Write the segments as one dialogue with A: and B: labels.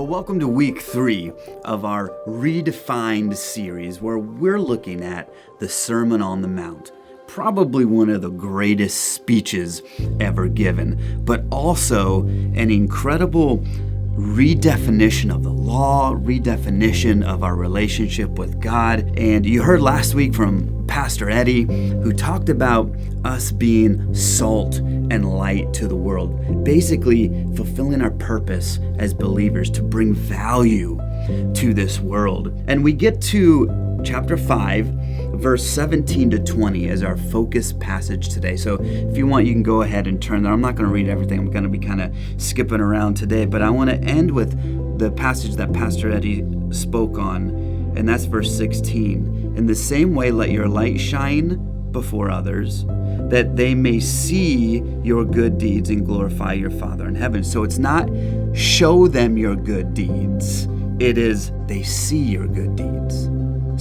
A: Well, welcome to week 3 of our Redefined series, where we're looking at the Sermon on the Mount. Probably one of the greatest speeches ever given, but also an incredible redefinition of the law, redefinition of our relationship with God. And you heard last week from Pastor Eddie, who talked about us being salt and light to the world, basically fulfilling our purpose as believers to bring value to this world. And we get to chapter 5, verse 17 to 20 as our focus passage today. So if you want, you can go ahead and turn there. I'm not going to read everything. I'm going to be kind of skipping around today, but I want to end with the passage that Pastor Eddie spoke on, and that's verse 16. In the same way, let your light shine before others, that they may see your good deeds and glorify your Father in heaven. So it's not show them your good deeds. It is they see your good deeds.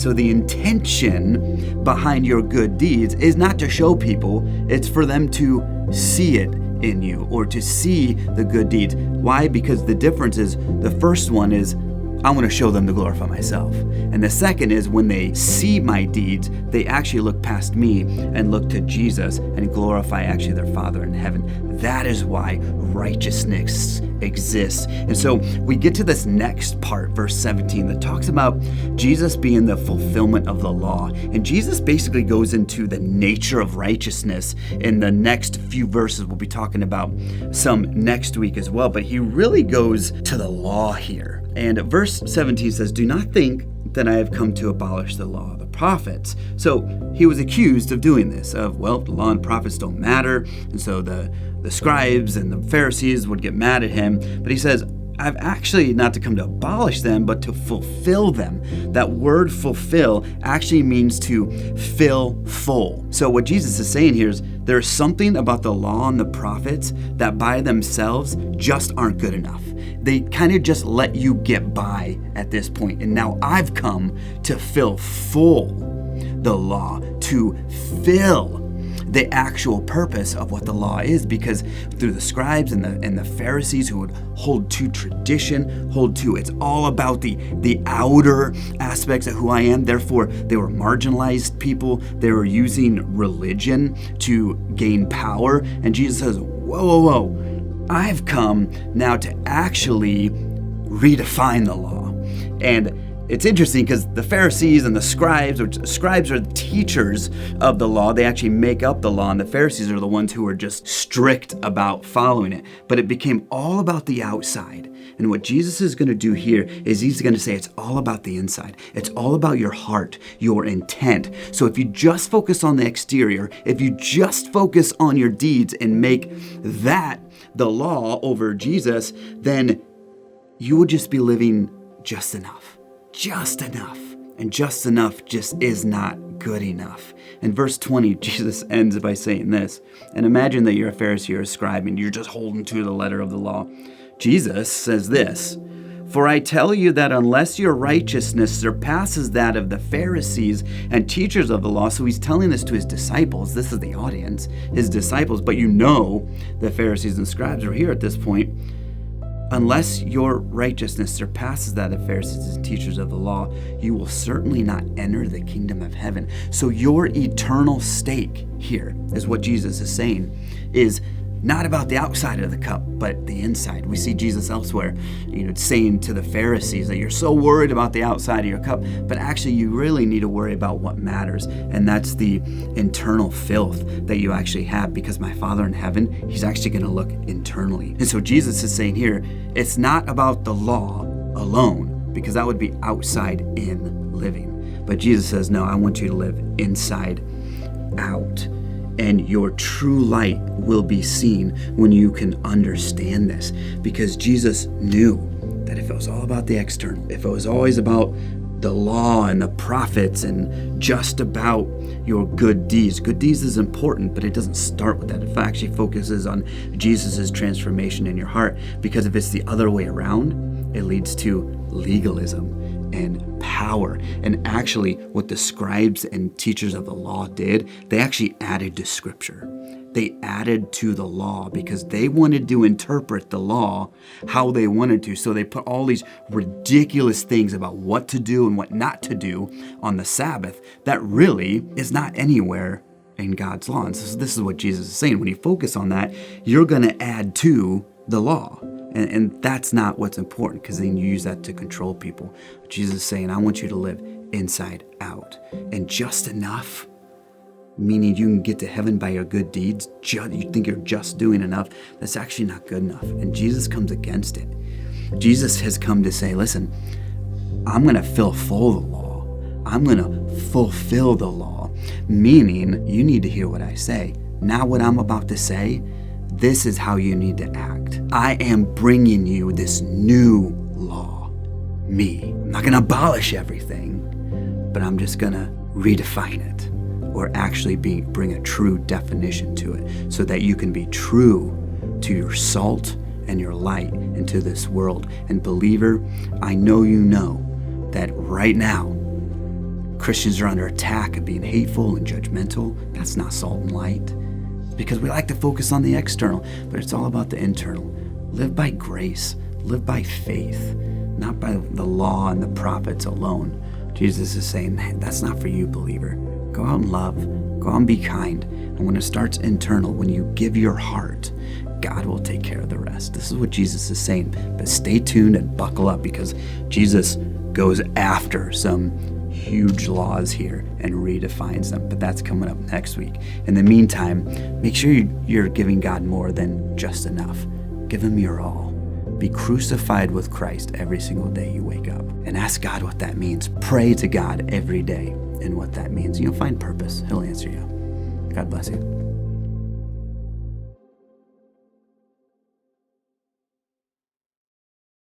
A: So the intention behind your good deeds is not to show people, it's for them to see it in you or to see the good deeds. Why? Because the difference is, the first one is, I want to show them to glorify myself. And the second is, when they see my deeds, they actually look past me and look to Jesus and glorify actually their Father in heaven. That is why righteousness exists. And so we get to this next part, verse 17, that talks about Jesus being the fulfillment of the law. And Jesus basically goes into the nature of righteousness in the next few verses. We'll be talking about some next week as well, but he really goes to the law here. And verse 17 says, "Do not think that I have come to abolish the law of the prophets." So he was accused of doing this, of, well, the law and prophets don't matter. And so the scribes and the Pharisees would get mad at him. But he says, I've actually not to come to abolish them, but to fulfill them. That word fulfill actually means to fill full. So what Jesus is saying here is there's something about the law and the prophets that by themselves just aren't good enough. They kind of just let you get by at this point. And now I've come to fill full the law, to fill the actual purpose of what the law is, because through the scribes and the Pharisees, who would hold to tradition, hold to, it's all about the outer aspects of who I am. Therefore, they were marginalized people. They were using religion to gain power. And Jesus says, whoa, I've come now to actually redefine the law. And it's interesting because the Pharisees and the scribes are the teachers of the law. They actually make up the law, and the Pharisees are the ones who are just strict about following it. But it became all about the outside. And what Jesus is going to do here is he's going to say it's all about the inside. It's all about your heart, your intent. So if you just focus on the exterior, if you just focus on your deeds and make that the law over Jesus, then you would just be living just enough. Just enough. And just enough just is not good enough. In verse 20, Jesus ends by saying this. And imagine that you're a Pharisee or a scribe and you're just holding to the letter of the law. Jesus says this, "For I tell you that unless your righteousness surpasses that of the Pharisees and teachers of the law," so he's telling this to his disciples, this is the audience, his disciples, but you know the Pharisees and scribes are here at this point. "Unless your righteousness surpasses that of Pharisees and teachers of the law, you will certainly not enter the kingdom of heaven." So your eternal stake here is what Jesus is saying, is not about the outside of the cup, but the inside. We see Jesus elsewhere, saying to the Pharisees that you're so worried about the outside of your cup, but actually you really need to worry about what matters. And that's the internal filth that you actually have, because my Father in heaven, he's actually going to look internally. And so Jesus is saying here, it's not about the law alone, because that would be outside in living. But Jesus says, no, I want you to live inside out. And your true light will be seen when you can understand this. Because Jesus knew that if it was all about the external, if it was always about the law and the prophets and just about your good deeds is important, but it doesn't start with that. It actually focuses on Jesus' transformation in your heart. Because if it's the other way around, it leads to legalism and power. And actually what the scribes and teachers of the law did, they actually added to scripture. They added to the law because they wanted to interpret the law how they wanted to. So they put all these ridiculous things about what to do and what not to do on the Sabbath that really is not anywhere in God's law. And so this is what Jesus is saying. When you focus on that, you're going to add to the law. And that's not what's important, because then you use that to control people. Jesus is saying, I want you to live inside out. And just enough, meaning you can get to heaven by your good deeds. You think you're just doing enough. That's actually not good enough. And Jesus comes against it. Jesus has come to say, listen, I'm going to fulfill the law. I'm going to fulfill the law. Meaning, you need to hear what I say. Now what I'm about to say, this is how you need to act. I am bringing you this new law, me. I'm not going to abolish everything, but I'm just going to redefine it, or actually bring a true definition to it, so that you can be true to your salt and your light into this world. And believer, I know you know that right now, Christians are under attack of being hateful and judgmental. That's not salt and light. Because we like to focus on the external, but it's all about the internal. Live by grace, live by faith, not by the law and the prophets alone. Jesus is saying, that's not for you, believer. Go out and love, go out and be kind. And when it starts internal, when you give your heart, God will take care of the rest. This is what Jesus is saying. But stay tuned and buckle up, because Jesus goes after some huge laws here and redefines them, but that's coming up next week. In the meantime, make sure you're giving God more than just enough. Give him your all. Be crucified with Christ every single day you wake up, and ask God what that means. Pray to God every day and what that means. You'll find purpose. He'll answer you. God bless you.